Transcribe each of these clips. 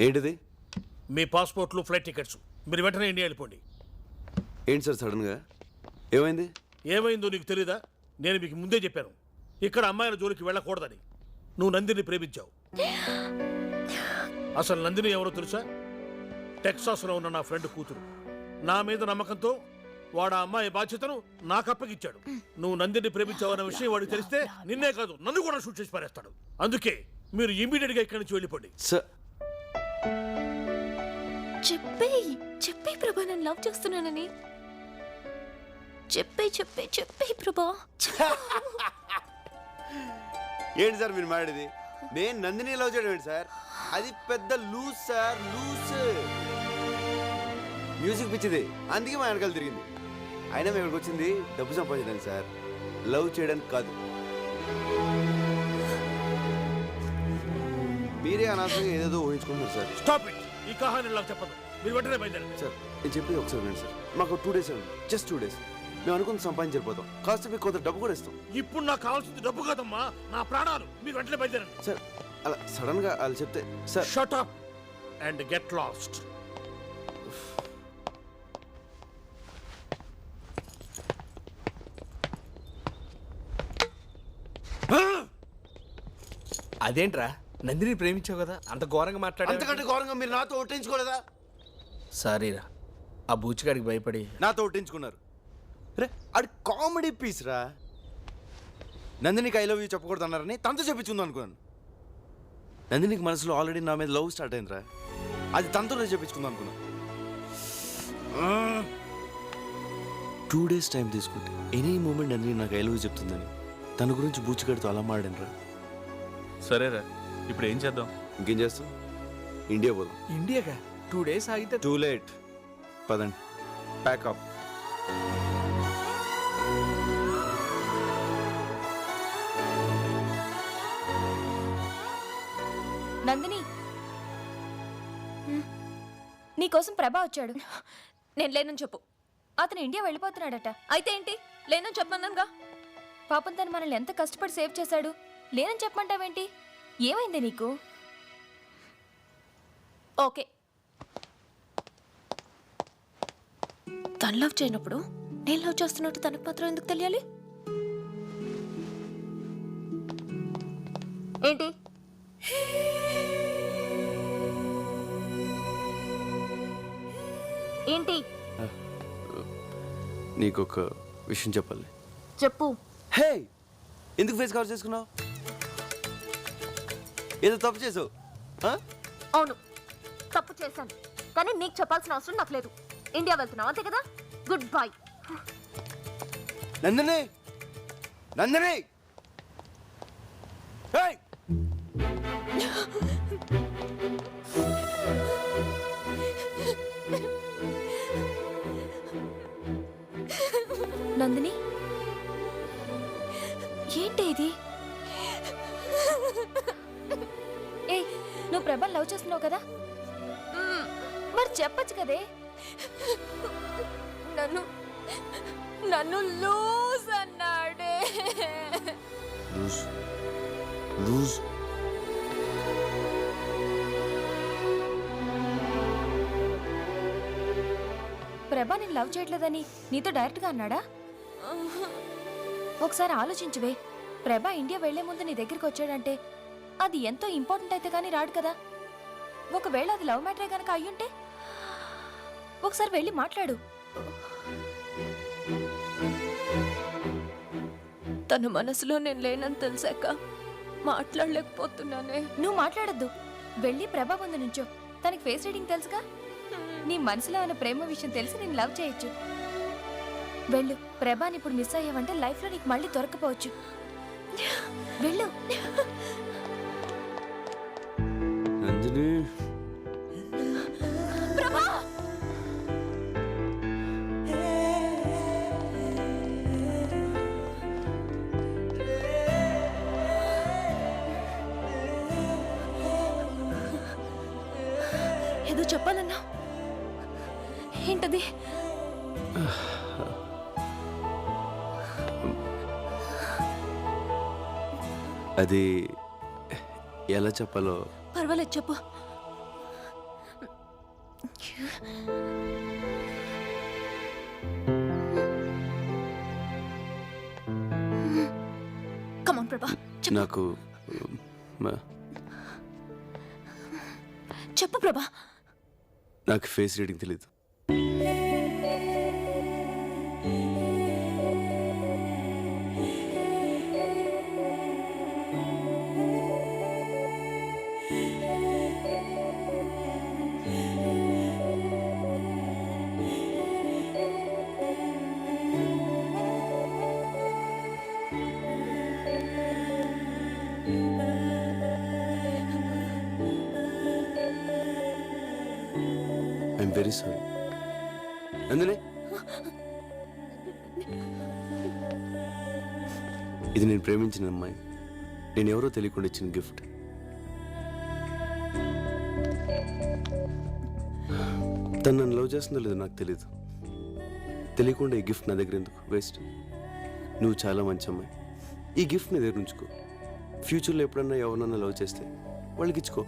ఏంటిది? మీ పాస్పోర్ట్లు, flight tickets. మీరు వెంటనే ఇండియా వెళ్ళిపోండి. ఏంటి సార్ సడన్గా ఏమైంది? ఏమైందో నీకు తెలీదా? నేను మీకు ముందే చెప్పాను, ఇక్కడ అమ్మాయిల జోలికి వెళ్ళకూడదని. నువ్వు నందిని ప్రేమించావు. అసలు నందిని ఎవరో తెలుసా? టెక్సాస్లో ఉన్న నా ఫ్రెండ్ కూతురు. నా మీద నమ్మకంతో వాడు ఆ అమ్మాయి బాధ్యతను నాకు అప్పగిచ్చాడు. నువ్వు నందిని ప్రేమించావన్న విషయం వాడికి తెలిస్తే నిన్నే కాదు నన్ను కూడా షూట్ చేసి పారేస్తాడు. అందుకే మీరు ఇమీడియట్ గా ఇక్కడి నుంచి వెళ్ళిపోండి. చెప్పే ప్రభా, నేను లవ్ చేస్తున్నానని చెప్పే ప్రభా. ఏంటి సార్ మీరు మాట్లాడేది? నేను నందిని లవ్ చేయడం ఏంటి సార్? అది పెద్ద లూజ్ సార్, లూజ్. మ్యూజిక్ పిచ్చిది, అందుకే మా వెనకాల తిరిగింది. అయినా మేము ఇక్కడికి వచ్చింది డబ్బు సంపాదించడానికి సార్, లవ్ చేయడానికి కాదు. మీరే అనవసరంగా ఏదేదో ఊహించుకుంటున్నారు సార్. Stop it. ఈ కహాని నాకు చెప్పదు. మీరు వెంటనే బయలుదేరండి. సార్ నేను చెప్పేది ఒకసారి వినండి సార్. మాకు 2 days ఉంది, జస్ట్ 2 days. మేము అనుకుని సంపాదించకపోతాం, కాస్త మీకు కొంత డబ్బు కూడా ఇస్తాం. ఇప్పుడు నాకు కావాల్సింది డబ్బు కాదమ్మా, నా ప్రాణాలు. మీరు వెంటనే బయలుదేరండి. సార్ అలా సడన్ గా అలా చెప్తే sir. Shut up and get lost. అదేంట్రా, నందిని ప్రేమించావు కదా, అంత ఘోరంగా మాట్లాడా? అంతకంటే ఘోరంగా మీరు నాతో ఒట్టించుకోలేదా? సారీరా, ఆ బూచిగాడికి భయపడి నాతో ఒట్టించుకున్నారు. రే అది కామెడీ పీస్ రా. నందినికి ఐ లవ్ యూ చెప్పకూడదు అన్నారని తనతో చెప్పించుంది అనుకున్నాను. నందినికి మనసులో ఆల్రెడీ నా మీద లవ్ స్టార్ట్ అయిందిరా, అది తనతో చెప్పించుకుందాం అనుకున్నాను. 2 days టైం తీసుకుంటే ఎనీ మూమెంట్ నందిని నాకు ఐ లవ్ యూ చెప్తుందని తన గురించి బూచిగాడితో అలా మాడాను. సరేరా, ఇప్పుడు ఏం చేద్దాం? ఇంకేం చేస్తాం, ఇండియా పోదాం. ఇండియాగా 2 days ఆగితే టూ లేట్. పదండి, ప్యాకప్. నందిని, నీకోసం ప్రభా వచ్చాడు. నేను లేనని చెప్పు. అతను ఇండియా వెళ్ళిపోతున్నాడట. అయితే ఏంటి, లేనని చెప్పమన్నానుగా. పాపం తను మనల్ని ఎంత కష్టపడి సేవ్ చేశాడు. లేనని చెప్పమంటావేంటి? ఏమైంది నీకు? ఓకే, తను లవ్ చేయనప్పుడు నేను లవ్ చేస్తున్నట్టు తనకు మాత్రం ఎందుకు తెలియాలి? ఏంటి? ఏంటి? నీకొక విషయం చెప్పాలి. చెప్పు. హే, ఎందుకు ఫేస్ కవర్ చేసుకున్నావు? ఏదో తప్పు చేసావు. అవును, తప్పు చేశాను, కానీ నీకు చెప్పాల్సిన అవసరం నాకు లేదు. ఇండియా వెళ్తున్నావు అంతే కదా. Good bye. Nandini, Nandini, hey! Nandini, ఏంటి ఇది? ఏ, నువ్వు ప్రభా లవ్ చేస్తున్నావు కదా, మరి చెప్పచ్చు కదే. నన్ను లూజ్ అన్నాడే. లూజ్ లూజ్ ప్రభా నేను లవ్ చేయట్లేదని నీతో డైరెక్ట్గా అన్నాడా? ఒకసారి ఆలోచించువే. ప్రభా ఇండియా వెళ్లే ముందు నీ దగ్గరికి వచ్చాడంటే అది ఎంతో ఇంపార్టెంట్ అయితే కానీ రాడు కదా. ఒకవేళ అది లవ్ మ్యాటరే కనుక అయ్యుంటే ఒకసారి వెళ్ళి మాట్లాడు. తన మనసులో నేను లేనని తెలిసాక మాట్లాడలేకపోతున్నానే. నువ్వు మాట్లాడద్దు, వెళ్ళి ప్రభా ముందు నుంచో. తనకి ఫేస్ రీడింగ్ తెలుసుగా. నీ మనసులో ఉన్న ప్రేమ విషయం తెలిసి నేను లవ్ చేయొచ్చు. వెళ్ళు. ప్రభాని ఇప్పుడు మిస్ అయ్యావంటే లైఫ్లో నీకు మళ్ళీ దొరకపోవచ్చు. వెళ్ళు. నందిని, ప్రభా, ఏదో చెప్పాలన్నా. ఏంటది? అది ఎలా చెప్పాలో. పర్వాలేదు, చెప్పు. కమాన్ ప్రభా నాకు చెప్పు ప్రభా. నాకు ఫేస్ రీడింగ్ తెలీదు. I'm very sorry. నందిని, ఇది నేను ప్రేమించిన అమ్మాయి. నేను ఎవరో తెలియకుండా ఇచ్చిన గిఫ్ట్. తను నన్ను లవ్ చేస్తుందో లేదో నాకు తెలియదు. తెలియకుండా ఈ గిఫ్ట్ నా దగ్గర ఎందుకు వేస్ట్? నువ్వు చాలా మంచి అమ్మాయి. ఈ గిఫ్ట్ నీ దగ్గర ఉంచుకో. ఫ్యూచర్లో ఎప్పుడన్నా ఎవరన్నా లవ్ చేస్తే వాళ్ళకి ఇచ్చుకో.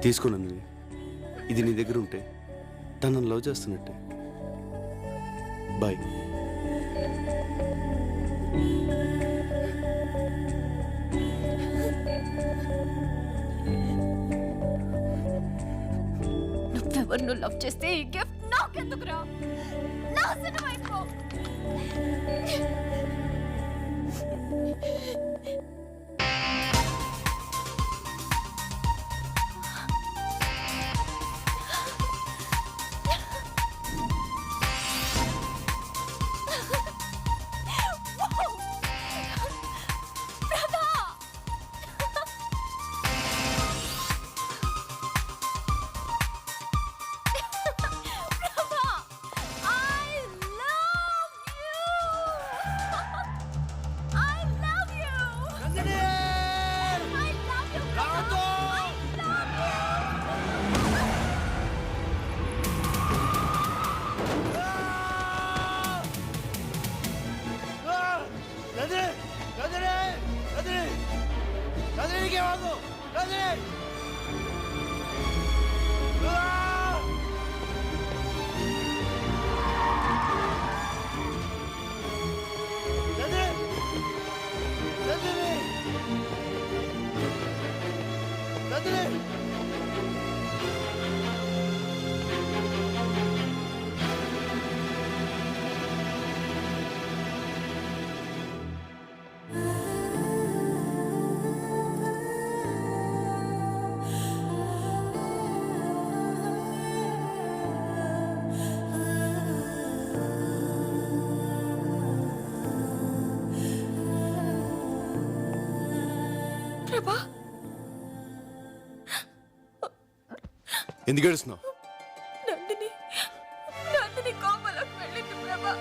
తీసుకో నందిని, ఇది నీ దగ్గర ఉంటే తను నన్ను లవ్ చేస్తున్నట్టే. బాయ్. నువ్వెవరు లవ్ చేస్తే ఈ గిఫ్ట్ నాకెందుకురా? నాశనం అయిపో. ఎందుకు ఏడుస్తున్నావు? నందిని కోమలోకి వెళ్ళింది ప్రభా.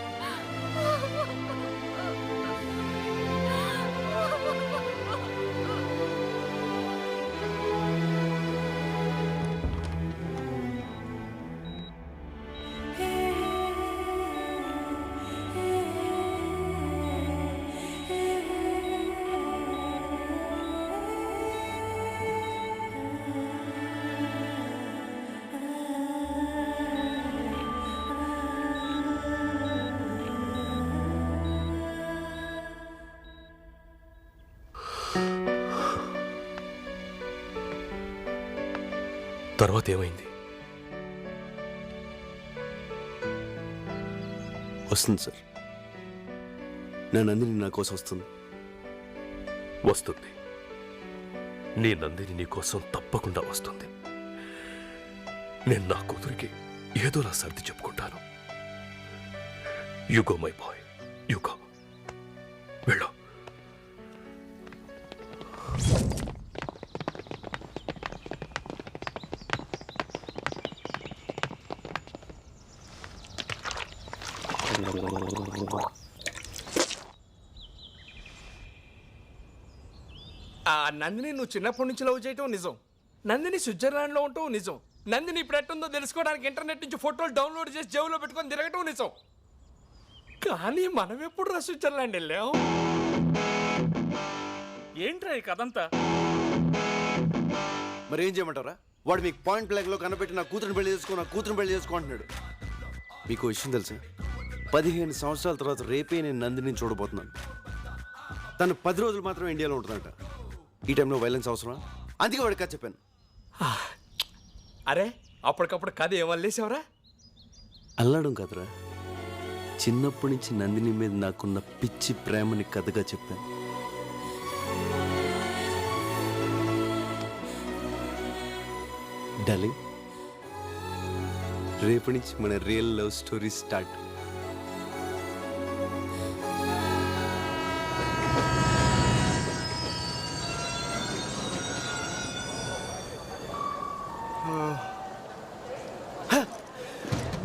తర్వాత ఏమైంది? వస్తుంది సార్. నా నందిని నా కోసం వస్తుంది. వస్తుంది. నీ నందిని నీ కోసం తప్పకుండా వస్తుంది. నేను నా కూతురికి ఏదోలా సర్ది చెప్పుకుంటాను. యుగో మై బాయ్, యుగో. వెళ్ళు. నందిని నువ్వు చిన్నప్పటి నుంచి లవ్ చేయటం నిజం. నందిని స్విట్జర్లాండ్లో ఉండటం నిజం. నందిని ఇప్పుడు ఎట్టుందో తెలుసుకోవడానికి ఇంటర్నెట్ నుంచి ఫోటోలు డౌన్లోడ్ చేసి జేబులో పెట్టుకొని తిరగటం నిజం. కానీ మనం ఎప్పుడు రా స్విట్జర్లాండ్ వెళ్ళాం? ఏంట్రా ఈ కథంతా? మరి ఏం చేయమంటారా? వాడు మీకు పాయింట్ బ్లాక్లో కనబెట్టి నా కూతురుని పెళ్లి చేసుకో అంటున్నాడు. మీకు విషయం తెలుసా? 15 సంవత్సరాల తర్వాత రేపే నేను నందిని చూడబోతున్నాను. తను 10 రోజులు మాత్రమే ఇండియాలో ఉంటుందంట. ఈ టైంలో వైలెన్స్ అవసరమా? అందుకే వాడికి కథ చెప్పాను. అరే అప్పటికప్పుడు కథ ఏమల్లేసావరా? అల్లడం కదరా, చిన్నప్పటి నుంచి నందిని మీద నాకున్న పిచ్చి ప్రేమని కథగా చెప్పాను. డార్లింగ్, రేపటి నుంచి మన రియల్ లవ్ స్టోరీ స్టార్ట్.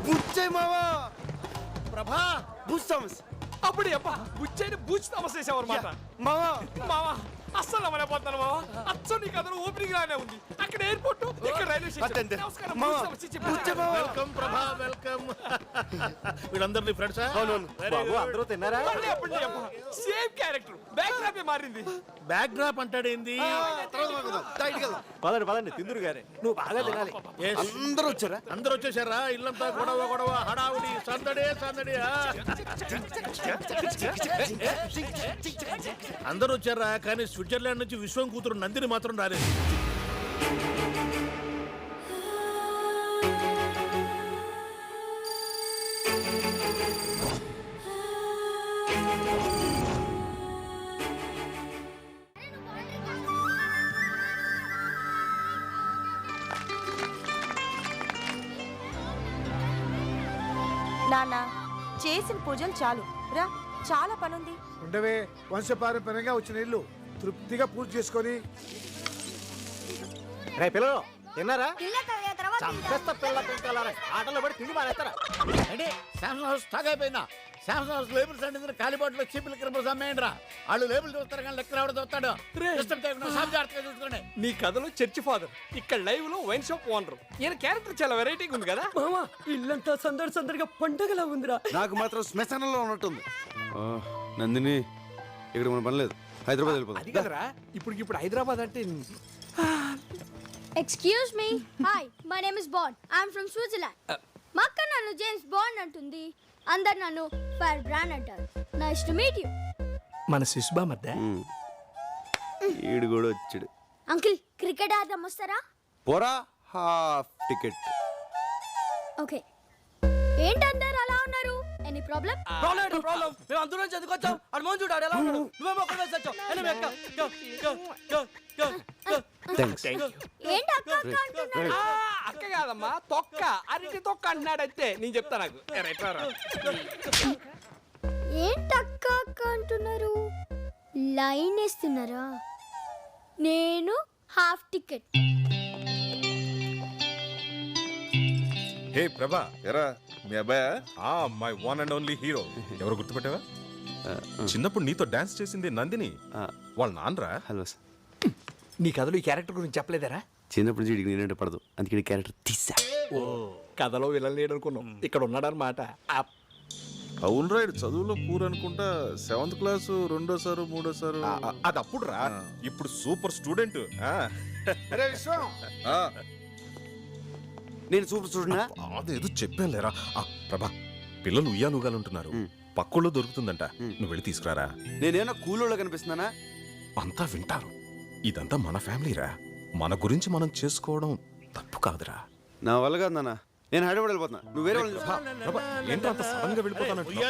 బుచ్చయ్ మావా, ప్రభా బుచ్ థామస్. అప్పుడు అబ్బా బుచ్చైని బూచి తమసేసావన్నమాట. మావా, మావా అస్సలు నమ్మలేకపోతున్నాను మావా. అచ్చం నీ కథలో ఓపెనింగ్ లానే ఉంది. అక్కడ ఎయిర్పోర్ట్, ఇక్కడ రైల్వే అంతే. స్టేషన్. నమస్కారం మావా, బూచి తమస్. చెప్పు. బుచ్చయ్ మావా. వెల్కమ్ ప్రభా, వెల్కమ్. వీళ్ళందరినీ ఫ్రెండ్సా? అవునవును. అందరూ తిన్నారా? మళ్ళీ అప్పుడు అబ్బా సేమ్ క్యారెక్టర్, బ్యాక్ డ్రాప్ మారింది. బ్యాక్ డ్రాప్ అంటాడేంది? తర్వాత మాట్లాడదాం. టైట్గా వెళ్దాం. పదండి పదండి తిందురు గారే, నువ్వు బాగా తినాలి. Yes. అందరూ వచ్చారా? అందరూ వచ్చేసారా? ఇల్లంతా గొడవ హడావుడి, సందడే సందడి. అందరూ వచ్చారా, కానీ స్విట్జర్లాండ్ నుంచి విశ్వం కూతురు నందిని మాత్రం రాలేదు. నాన్న చేసిన పూజలు చాలు రా, చాలా పనుంది. ఉండవే, వంశపారంపర్యంగా వచ్చిన ఇల్లు తృప్తిగా పూజ చేసుకొని. రే పిల్లలు తిన్నారా? చంపేస్తా పిల్ల పెంచాలని ఆటలో పడి తిండి మానేస్తారా? అంటే శాంసంగ్ హౌస్ స్టాక్ అయిపోయిందా? శాంసంగ్ హౌస్ లేబుల్స్ అంటే కాలిబాట్లో చీపులు కిరపలు అమ్మేయండిరా. వాళ్ళు లేబుల్ చూస్తారు కానీ లెక్క రావడం చూస్తాడు. జాగ్రత్తగా చూసుకోండి. నీ కథలో చర్చి ఫాదర్, ఇక్కడ లైవ్ లో వైన్ షాప్ ఓనర్. ఈయన క్యారెక్టర్ చాలా వెరైటీగా ఉంది కదా మామా. ఇల్లంతా సందడి సందడిగా పండగలా ఉందిరా. నాకు మాత్రం శ్మశానంలో ఉన్నట్టుంది. నందిని, ఇక్కడ మన పని లేదు, హైదరాబాద్ అది వెళ్ళిపోతాం. కదరా, ఇప్పుడు హైదరాబాద్ అంటే Excuse me. Hi, my name is Bond. I'm from Switzerland. మా అక్క నన్ను జేమ్స్ బాండ్ అంటుంది. అందరు నన్ను ఫైర్ బ్రాండ్ అంటారు. Nice to meet you. మన శిశుబా మధ్య ఈడు కూడా వచ్చాడు. అంకిల్ క్రికెట్ ఆడదాం వస్తారా? పోరా, హాఫ్ టికెట్. ఓకే. ఏంటి అందరు అలా ఉన్నారు? Any problem? ప్రాబ్లం మేము అందరం చదువుకొచ్చాం. అడు మోన్ చూడాడు ఎలా ఉన్నాడు. నువ్వేమో ఒక్కడే వచ్చావు. థ్యాంక్స్. ఏంటి అక్క అక్క అంటున్నారు? అక్క కాదమ్మా, తొక్క, అరటి తొక్క అంటున్నాడైతే. నేను చెప్తా నాకు. ఏంటి అక్క అక్క అంటున్నారు? లైన్ వేస్తున్నారా? నేను హాఫ్ టికెట్. హే ప్రభా, ఎరా మీ అబ్బాయా? My one and only hero. ఎవరు గుర్తుపెట్టావా? చిన్నప్పుడు నీతో డాన్స్ చేసింది నందిని, వాళ్ళ నాన్నరా. Hello sir. నీ కథలో ఈ క్యారెక్టర్ గురించి చెప్పలేదరా? చిన్నప్పటి నుంచి వీడికి నేనంటే పడదు, అందుకే ఈ క్యారెక్టర్ తీసా. ఓ కథలో విలన్ లేడు అనుకున్నాం, ఇక్కడ ఉన్నాడనమాట. అవును రైడ్, చదువులో పూర్ అనుకుంటా. 7th క్లాస్, 2వ సారు 3వ సారు. అది అప్పుడు రా, ఇప్పుడు సూపర్ స్టూడెంట్. అరే విశ్వం, నేను సూపర్ స్టూడెంట్. అదేదో చెప్పానులేరా. ప్రభా, పిల్లలు ఉయ్యాలుగాలుంటున్నారు, పక్కలో దొరుకుతుందంట, నువ్వు వెళ్ళి తీసుకురారా. నేనేమన్నా కూలోళ్ళ కనిపిస్తున్నానా? అంతా వింటారు. ఇదంతా మన ఫ్యామిలీరా, మన గురించి మనం చేసుకోవడం తప్పు కాదురా. నా వల్ల కాదు నాన్న, నేను హైదరాబాద్ వెళ్ళిపోతున్నా. నువ్వు వేరే వాళ్ళు ఏంటో అంత సడన్ గా వెళ్ళిపోతానంటున్నావు?